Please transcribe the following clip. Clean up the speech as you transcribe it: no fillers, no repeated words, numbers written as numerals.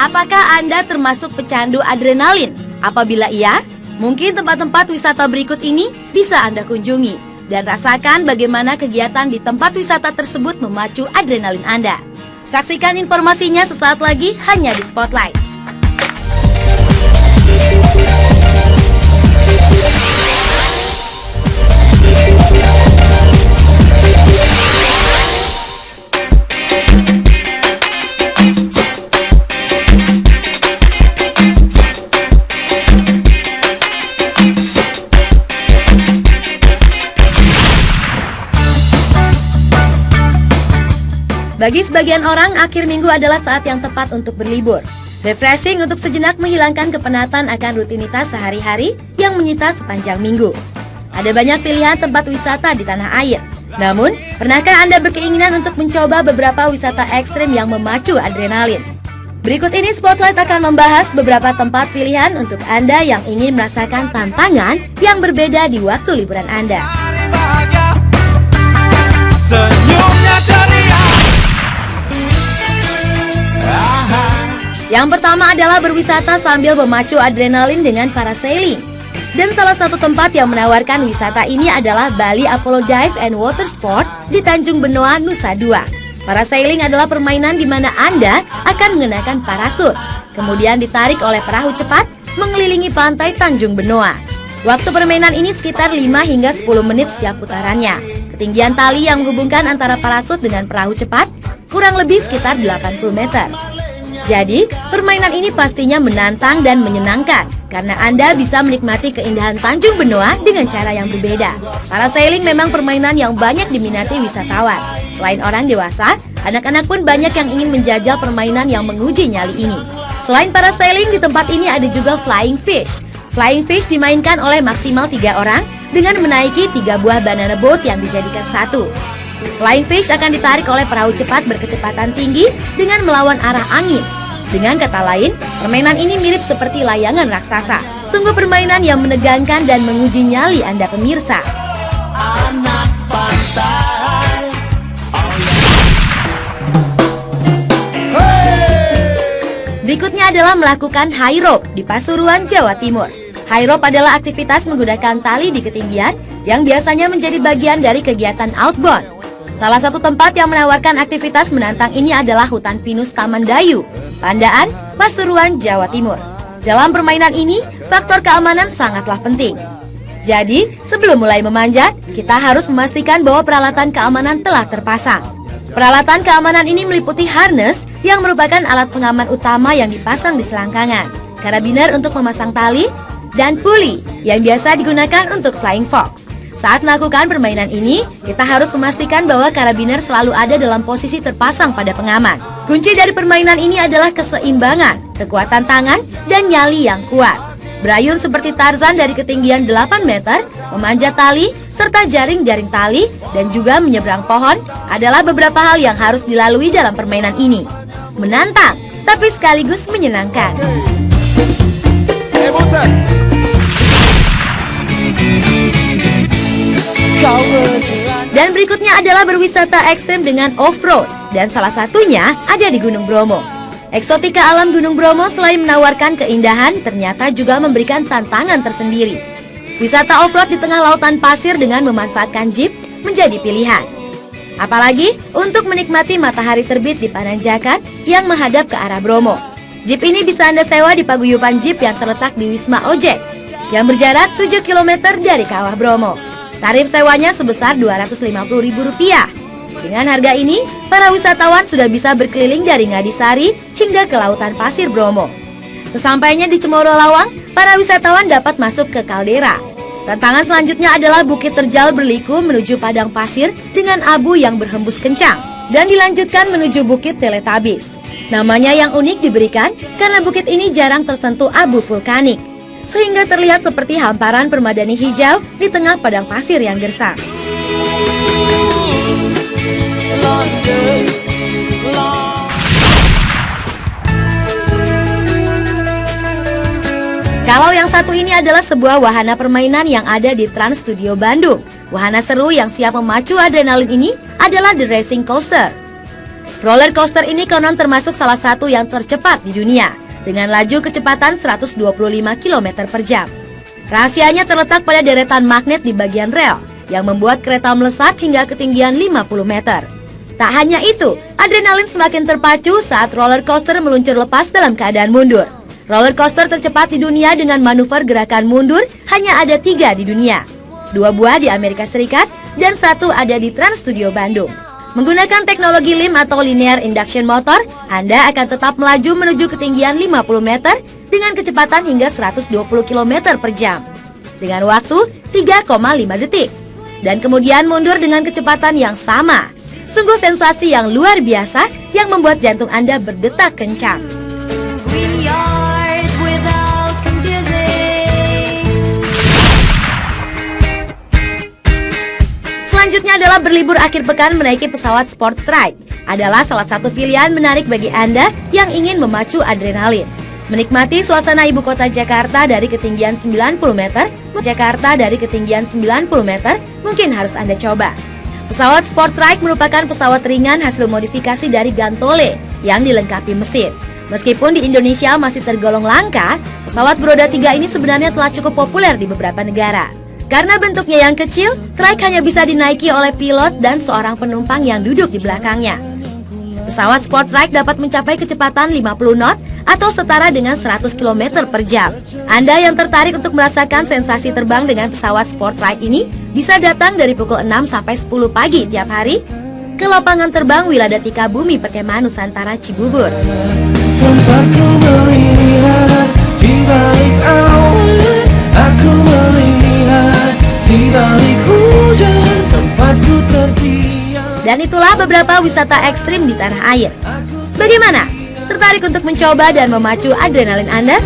Apakah Anda termasuk pecandu adrenalin? Apabila iya, mungkin tempat-tempat wisata berikut ini bisa Anda kunjungi dan rasakan bagaimana kegiatan di tempat wisata tersebut memacu adrenalin Anda. Saksikan informasinya sesaat lagi hanya di Spotlight. Bagi sebagian orang, akhir minggu adalah saat yang tepat untuk berlibur. Refreshing untuk sejenak menghilangkan kepenatan akan rutinitas sehari-hari yang menyita sepanjang minggu. Ada banyak pilihan tempat wisata di tanah air. Namun, pernahkah Anda berkeinginan untuk mencoba beberapa wisata ekstrim yang memacu adrenalin? Berikut ini Spotlight akan membahas beberapa tempat pilihan untuk Anda yang ingin merasakan tantangan yang berbeda di waktu liburan Anda. Senyumnya ceria. Yang pertama adalah berwisata sambil memacu adrenalin dengan parasailing. Dan salah satu tempat yang menawarkan wisata ini adalah Bali Apollo Dive and Water Sport di Tanjung Benoa, Nusa Dua. Parasailing adalah permainan di mana Anda akan mengenakan parasut, kemudian ditarik oleh perahu cepat mengelilingi pantai Tanjung Benoa. Waktu permainan ini sekitar 5 hingga 10 menit setiap putarannya. Ketinggian tali yang menghubungkan antara parasut dengan perahu cepat kurang lebih sekitar 80 meter. Jadi, permainan ini pastinya menantang dan menyenangkan karena Anda bisa menikmati keindahan Tanjung Benoa dengan cara yang berbeda. Parasailing memang permainan yang banyak diminati wisatawan. Selain orang dewasa, anak-anak pun banyak yang ingin menjajal permainan yang menguji nyali ini. Selain parasailing, di tempat ini ada juga flying fish. Flying fish dimainkan oleh maksimal 3 orang dengan menaiki 3 buah banana boat yang dijadikan satu. Flying fish akan ditarik oleh perahu cepat berkecepatan tinggi dengan melawan arah angin. Dengan kata lain, permainan ini mirip seperti layangan raksasa. Sungguh permainan yang menegangkan dan menguji nyali Anda pemirsa. Anak pantai. Berikutnya adalah melakukan high rope di Pasuruan, Jawa Timur. High rope adalah aktivitas menggunakan tali di ketinggian yang biasanya menjadi bagian dari kegiatan outbound. Salah satu tempat yang menawarkan aktivitas menantang ini adalah Hutan Pinus Taman Dayu, Pandaan, Pasuruan, Jawa Timur. Dalam permainan ini, faktor keamanan sangatlah penting. Jadi, sebelum mulai memanjat, kita harus memastikan bahwa peralatan keamanan telah terpasang. Peralatan keamanan ini meliputi harness yang merupakan alat pengaman utama yang dipasang di selangkangan, karabiner untuk memasang tali, dan puli yang biasa digunakan untuk flying fox. Saat melakukan permainan ini, kita harus memastikan bahwa karabiner selalu ada dalam posisi terpasang pada pengaman. Kunci dari permainan ini adalah keseimbangan, kekuatan tangan, dan nyali yang kuat. Berayun seperti Tarzan dari ketinggian 8 meter, memanjat tali, serta jaring-jaring tali, dan juga menyeberang pohon adalah beberapa hal yang harus dilalui dalam permainan ini. Menantang, tapi sekaligus menyenangkan. Dan berikutnya adalah berwisata ekstrem dengan off-road, dan salah satunya ada di Gunung Bromo. Eksotika alam Gunung Bromo selain menawarkan keindahan, ternyata juga memberikan tantangan tersendiri. Wisata off-road di tengah lautan pasir dengan memanfaatkan jeep menjadi pilihan. Apalagi untuk menikmati matahari terbit di Pananjakan yang menghadap ke arah Bromo. Jeep ini bisa Anda sewa di paguyuban jeep yang terletak di Wisma Ojek, yang berjarak 7 km dari Kawah Bromo. Tarif sewanya sebesar Rp250.000. Dengan harga ini, para wisatawan sudah bisa berkeliling dari Ngadisari hingga ke lautan pasir Bromo. Sesampainya di Cemoro Lawang, para wisatawan dapat masuk ke kaldera. Tantangan selanjutnya adalah bukit terjal berliku menuju padang pasir dengan abu yang berhembus kencang, dan dilanjutkan menuju bukit Teletubbies. Namanya yang unik diberikan karena bukit ini jarang tersentuh abu vulkanik, sehingga terlihat seperti hamparan permadani hijau di tengah padang pasir yang gersang. Kalau yang satu ini adalah sebuah wahana permainan yang ada di Trans Studio Bandung. Wahana seru yang siap memacu adrenalin ini adalah The Racing Coaster. Roller coaster ini konon termasuk salah satu yang tercepat di dunia, dengan laju kecepatan 125 km per jam. Rahasianya terletak pada deretan magnet di bagian rel, yang membuat kereta melesat hingga ketinggian 50 meter. Tak hanya itu, adrenalin semakin terpacu saat roller coaster meluncur lepas dalam keadaan mundur. Roller coaster tercepat di dunia dengan manuver gerakan mundur hanya ada 3 di dunia. 2 buah di Amerika Serikat dan 1 ada di Trans Studio Bandung. Menggunakan teknologi LIM atau Linear Induction Motor, Anda akan tetap melaju menuju ketinggian 50 meter dengan kecepatan hingga 120 km per jam dengan waktu 3,5 detik. Dan kemudian mundur dengan kecepatan yang sama. Sungguh sensasi yang luar biasa yang membuat jantung Anda berdetak kencang. Selanjutnya adalah berlibur akhir pekan menaiki pesawat sport trike. Adalah salah satu pilihan menarik bagi Anda yang ingin memacu adrenalin. Menikmati suasana ibu kota Jakarta dari ketinggian 90 meter, mungkin harus Anda coba. Pesawat sport trike merupakan pesawat ringan hasil modifikasi dari Gantole yang dilengkapi mesin. Meskipun di Indonesia masih tergolong langka, pesawat beroda 3 ini sebenarnya telah cukup populer di beberapa negara. Karena bentuknya yang kecil, trike hanya bisa dinaiki oleh pilot dan seorang penumpang yang duduk di belakangnya. Pesawat sport trike dapat mencapai kecepatan 50 knot atau setara dengan 100 km per jam. Anda yang tertarik untuk merasakan sensasi terbang dengan pesawat sport trike ini bisa datang dari pukul 6 sampai 10 pagi tiap hari ke lapangan terbang Wiladatika Bumi Perkemahan Nusantara Cibubur. Tempatku melihat di balik awan, aku melihat di balik hujan, tempatku terdiam. Dan itulah beberapa wisata ekstrim di tanah air. Bagaimana? Tertarik untuk mencoba dan memacu adrenalin Anda?